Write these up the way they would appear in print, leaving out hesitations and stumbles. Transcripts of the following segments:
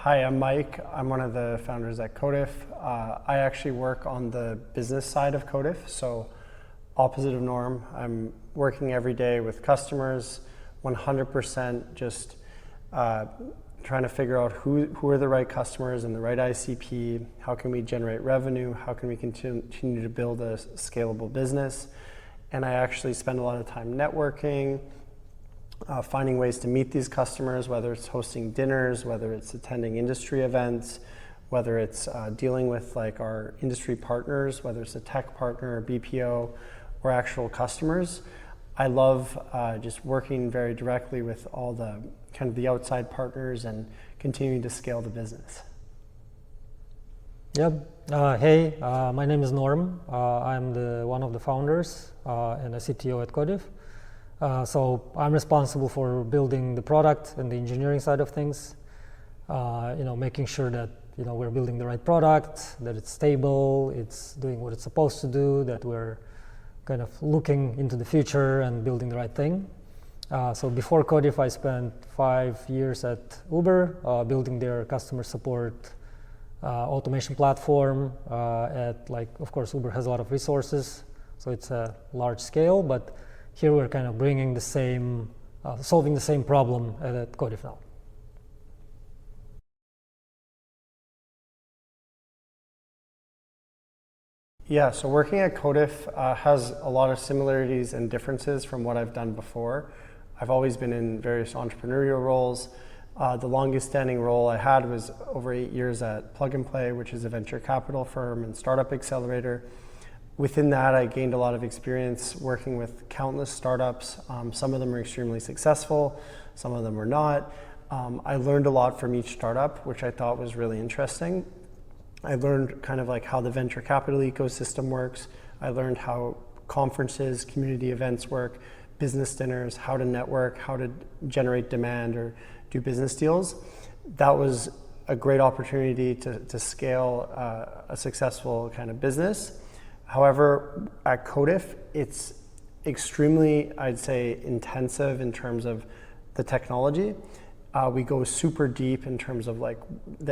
Hi, I'm Mike. I'm one of the founders at Kodif. I actually work on the business side of Kodif, so opposite of Norm. I'm working every day with customers, 100% just trying to figure out who are the right customers and the right ICP, how can we generate revenue, how can we continue to build a scalable business. And I actually spend a lot of time networking, finding ways to meet these customers, whether it's hosting dinners, whether it's attending industry events, whether it's dealing with like our industry partners, whether it's a tech partner, or BPO, or actual customers. I love just working very directly with all the kind of the outside partners and continuing to scale the business. Yep. Hey, my name is Norm. I'm one of the founders and a CTO at Kodif. So I'm responsible for building the product and the engineering side of things. Making sure that we're building the right product, that it's stable, it's doing what it's supposed to do, that we're kind of looking into the future and building the right thing. So before Kodif, I spent 5 years at Uber, building their customer support automation platform. Of course, Uber has a lot of resources, so it's a large scale, but here we're kind of bringing the same, solving the same problem at Kodif now. Yeah, so working at Kodif has a lot of similarities and differences from what I've done before. I've always been in various entrepreneurial roles. The longest standing role I had was over 8 years at Plug and Play, which is a venture capital firm and startup accelerator. Within that, I gained a lot of experience working with countless startups. Some of them are extremely successful, some of them are not. I learned a lot from each startup, which I thought was really interesting. I learned kind of like how the venture capital ecosystem works. I learned how conferences, community events work, business dinners, how to network, how to generate demand or do business deals. That was a great opportunity to scale a successful kind of business. However, at Kodif, it's extremely, I'd say, intensive in terms of the technology. We go super deep in terms of like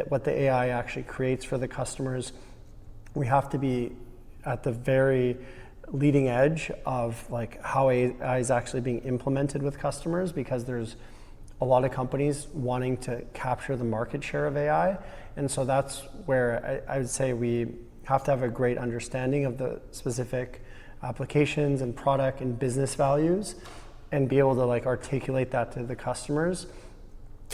what the AI actually creates for the customers. We have to be at the very leading edge of like how AI is actually being implemented with customers, because there's a lot of companies wanting to capture the market share of AI. And so that's where I would say we have to have a great understanding of the specific applications and product and business values and be able to like articulate that to the customers,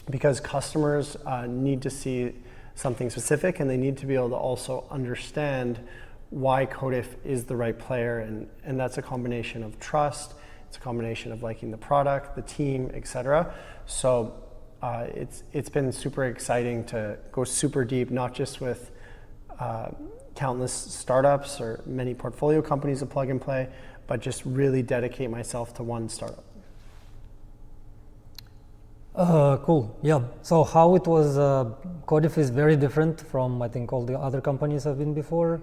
because customers need to see something specific and they need to be able to also understand why Kodif is the right player. And that's a combination of trust, it's a combination of liking the product, the team, etc. So it's been super exciting to go super deep, not just with countless startups or many portfolio companies of Plug and Play, but just really dedicate myself to one startup. Cool. Yeah. So how it was, Kodif is very different from I think all the other companies I've been before.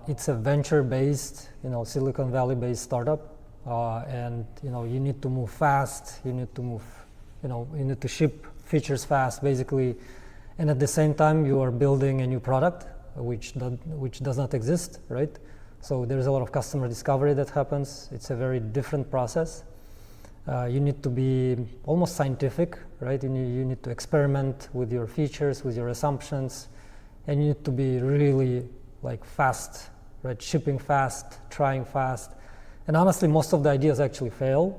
It's a venture-based, Silicon Valley-based startup, and you need to move fast. You need to move, you need to ship features fast, basically, and at the same time you are building a new product which does not exist, right? So there's a lot of customer discovery that happens. It's a very different process. You need to be almost scientific, right? You need to experiment with your features, with your assumptions, and you need to be really like fast, right? Shipping fast, trying fast. And honestly, most of the ideas actually fail.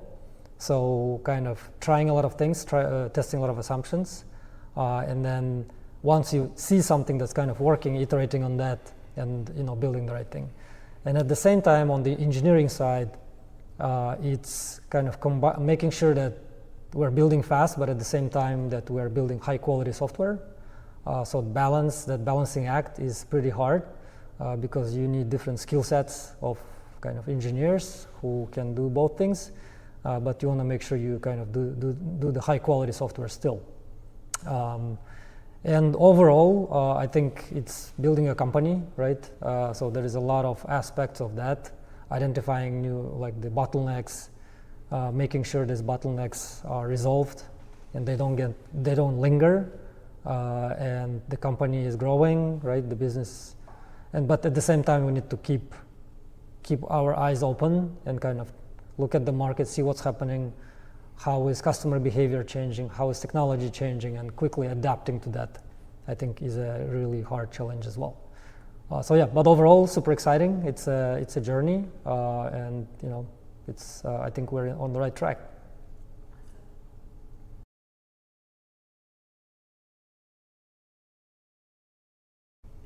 So kind of trying a lot of things, testing a lot of assumptions. And then once you see something that's kind of working, iterating on that and building the right thing. And at the same time, on the engineering side, it's kind of making sure that we're building fast, but at the same time that we're building high quality software. So that balancing act is pretty hard because you need different skill sets of kind of engineers who can do both things, but you want to make sure you kind of do the high quality software still. And overall, I think it's building a company, right? So there is a lot of aspects of that, identifying the bottlenecks, making sure these bottlenecks are resolved and they don't linger, and the company is growing, right? The business, but at the same time, we need to keep our eyes open and kind of look at the market, see what's happening, how is customer behavior changing, how is technology changing, and quickly adapting to that, I think, is a really hard challenge as well. So yeah, but overall, super exciting. It's a journey, and it's I think we're on the right track.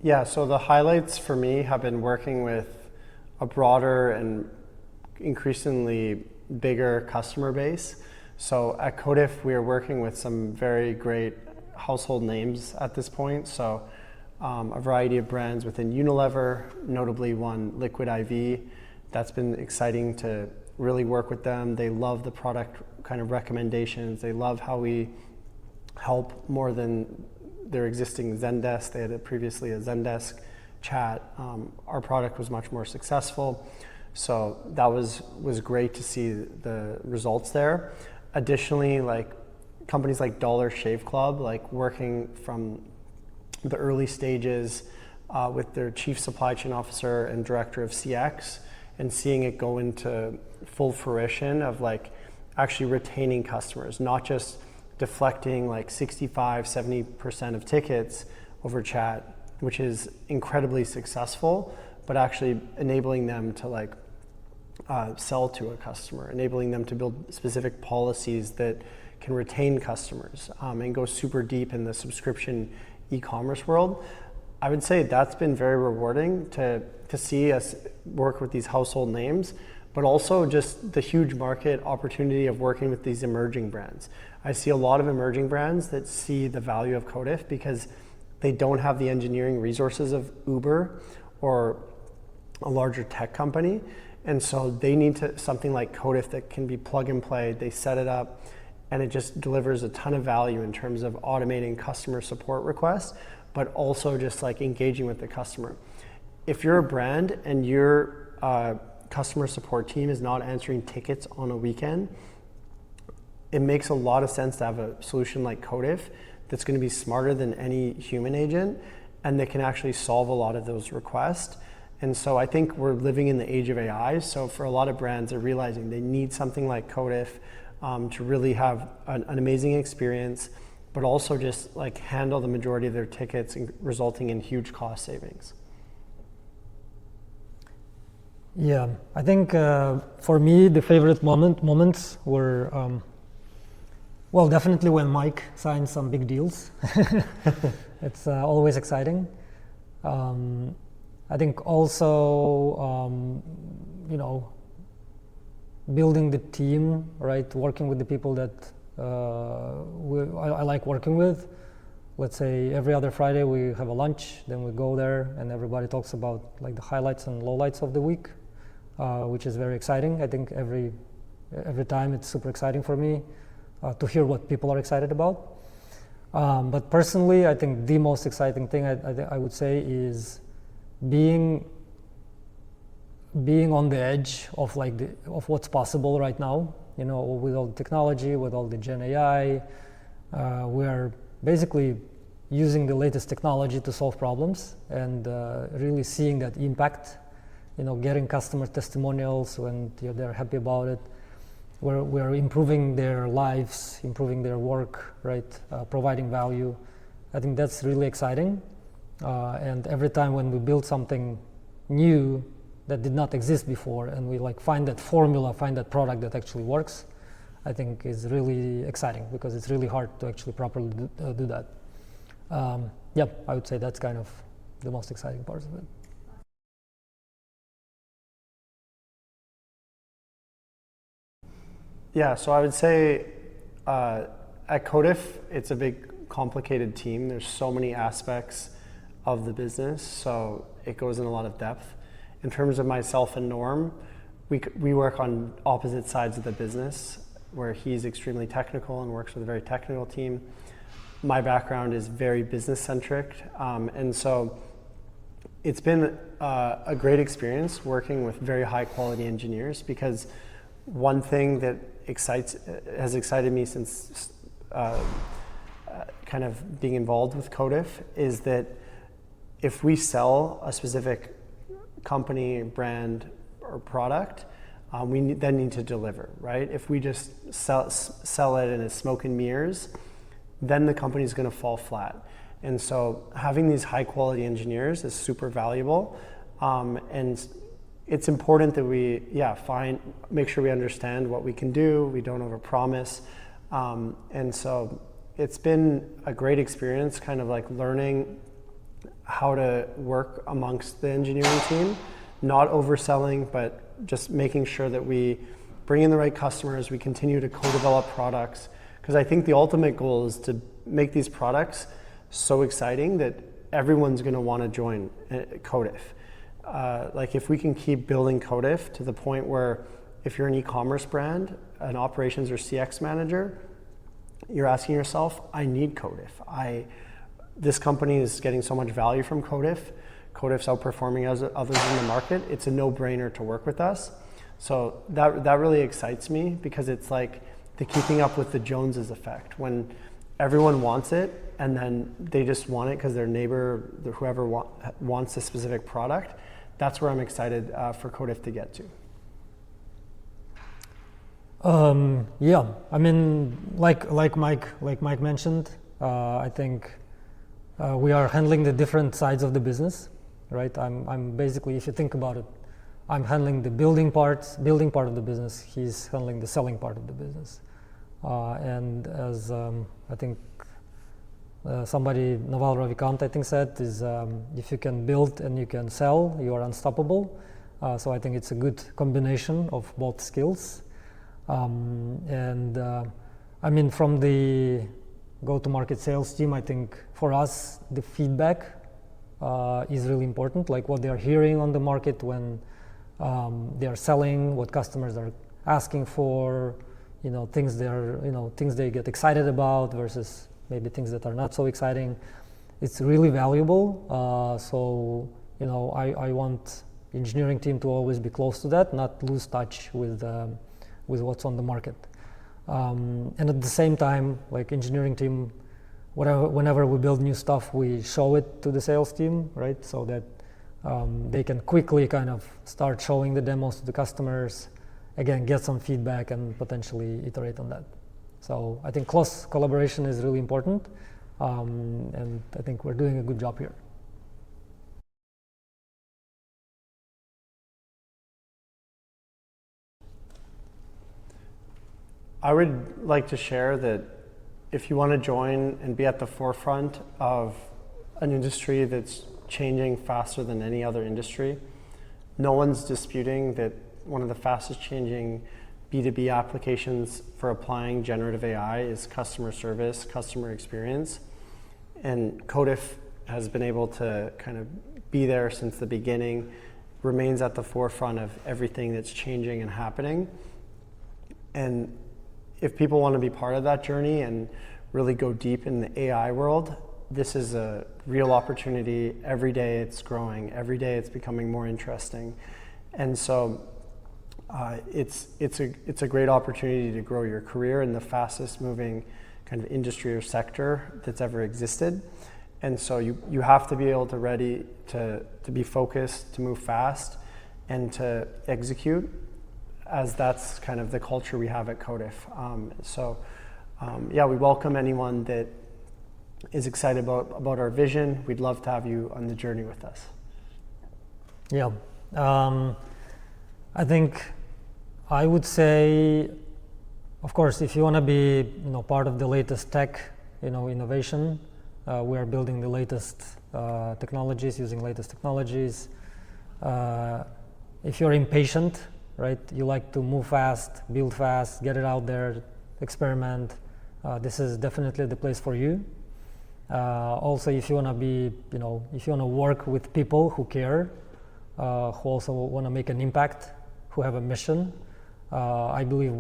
Yeah, so the highlights for me have been working with a broader and increasingly bigger customer base. So at Kodif, we are working with some very great household names at this point. So a variety of brands within Unilever, notably one Liquid IV. That's been exciting to really work with them. They love the product kind of recommendations. They love how we help more than their existing Zendesk. They had previously a Zendesk chat. Our product was much more successful. So that was great to see the results there. Additionally, like companies like Dollar Shave Club, like working from the early stages with their chief supply chain officer and director of CX, and seeing it go into full fruition of like actually retaining customers, not just deflecting like 65-70% of tickets over chat, which is incredibly successful, but actually enabling them to like sell to a customer, enabling them to build specific policies that can retain customers and go super deep in the subscription e-commerce world. I would say that's been very rewarding to see us work with these household names, but also just the huge market opportunity of working with these emerging brands. I see a lot of emerging brands that see the value of Kodif because they don't have the engineering resources of Uber or a larger tech company. And so they need something like Kodif that can be plug and play. They set it up and it just delivers a ton of value in terms of automating customer support requests, but also just like engaging with the customer. If you're a brand and your customer support team is not answering tickets on a weekend, it makes a lot of sense to have a solution like Kodif that's going to be smarter than any human agent and that can actually solve a lot of those requests. And so I think we're living in the age of AI. So for a lot of brands, they're realizing they need something like Kodif to really have an amazing experience, but also just like handle the majority of their tickets, resulting in huge cost savings. Yeah, I think for me, the favorite moments were, well, definitely when Mike signed some big deals. It's always exciting. I think also, building the team, right? Working with the people that I like working with. Let's say every other Friday we have a lunch, then we go there and everybody talks about like the highlights and lowlights of the week, which is very exciting. I think every time it's super exciting for me to hear what people are excited about. But personally, I think the most exciting thing I would say is being on the edge of of what's possible right now. With all the technology, with all the Gen AI, we're basically using the latest technology to solve problems and really seeing that impact. Getting customer testimonials when they're happy about it. We're improving their lives, improving their work, right? Providing value. I think that's really exciting. And every time when we build something new that did not exist before, and we find that formula, find that product that actually works, I think is really exciting because it's really hard to actually properly do that. Yeah, I would say that's kind of the most exciting part of it. Yeah, so I would say at Kodif, it's a big, complicated team. There's so many aspects of the business, so it goes in a lot of depth. In terms of myself and Norm, we work on opposite sides of the business, where he's extremely technical and works with a very technical team. My background is very business-centric, and so it's been a great experience working with very high-quality engineers, because one thing that has excited me since kind kind of being involved with Kodif is that if we sell a specific company, brand, or product, we then need to deliver, right? If we just sell it and it's smoke and mirrors, then the company's going to fall flat. And so having these high quality engineers is super valuable. And it's important that we, make sure we understand what we can do. We don't overpromise. And so it's been a great experience, kind of like learning how to work amongst the engineering team, not overselling, but just making sure that we bring in the right customers, we continue to co-develop products. Because I think the ultimate goal is to make these products so exciting that everyone's going to want to join Kodif. Like if we can keep building Kodif to the point where if you're an e-commerce brand, an operations or CX manager, you're asking yourself, I need Kodif. This company is getting so much value from Kodif. Kodif's outperforming others in the market. It's a no-brainer to work with us. So that really excites me because it's like the keeping up with the Joneses effect. When everyone wants it and then they just want it because their neighbor, whoever wants a specific product, that's where I'm excited for Kodif to get to. I mean, like Mike mentioned, I think we are handling the different sides of the business, right? I'm basically, if you think about it, I'm handling the building part of the business. He's handling the selling part of the business. And as I think somebody, Naval Ravikant, I think said, is if you can build and you can sell, you are unstoppable. So I think it's a good combination of both skills. I mean, from the go-to-market sales team, I think for us, the feedback is really important, like what they're hearing on the market when they are selling, what customers are asking for, things they get excited about versus maybe things that are not so exciting. It's really valuable. So I want engineering team to always be close to that, not lose touch with what's on the market. And at the same time, like engineering team, whenever we build new stuff, we show it to the sales team, right? So that they can quickly kind of start showing the demos to the customers, again, get some feedback and potentially iterate on that. So I think close collaboration is really important, and I think we're doing a good job here. I would like to share that if you want to join and be at the forefront of an industry that's changing faster than any other industry, no one's disputing that one of the fastest changing B2B applications for applying generative AI is customer service, customer experience. And Kodif has been able to kind of be there since the beginning, remains at the forefront of everything that's changing and happening. And if people want to be part of that journey and really go deep in the AI world, this is a real opportunity. Every day it's growing. Every day it's becoming more interesting. And so it's a great opportunity to grow your career in the fastest moving kind of industry or sector that's ever existed. And so you have to be able to ready to be focused, to move fast, and to execute, as that's kind of the culture we have at Kodif. We welcome anyone that is excited about our vision. We'd love to have you on the journey with us. Yeah, I think I would say, of course, if you want to be part of the latest tech, innovation, we are building the latest technologies, using latest technologies. If you're impatient, right, you like to move fast, build fast, get it out there, experiment, this is definitely the place for you. Also, if you want to be, if you want to work with people who care, who also want to make an impact, who have a mission, I believe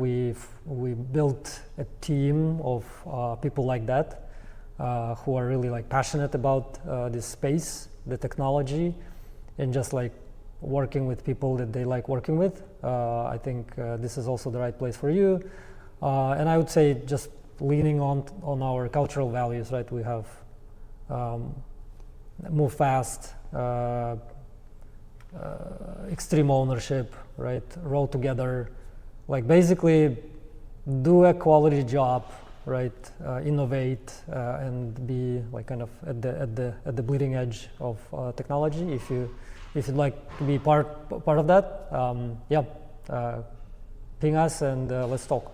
we built a team of people like that, who are really like passionate about this space, the technology, and just like working with people that they like working with. I think this is also the right place for you. And I would say just leaning on our cultural values, right? We have move fast, extreme ownership, right? Roll together, like basically do a quality job, right? Innovate and be like kind of at the bleeding edge of technology. If you'd like to be part of that, ping us and let's talk.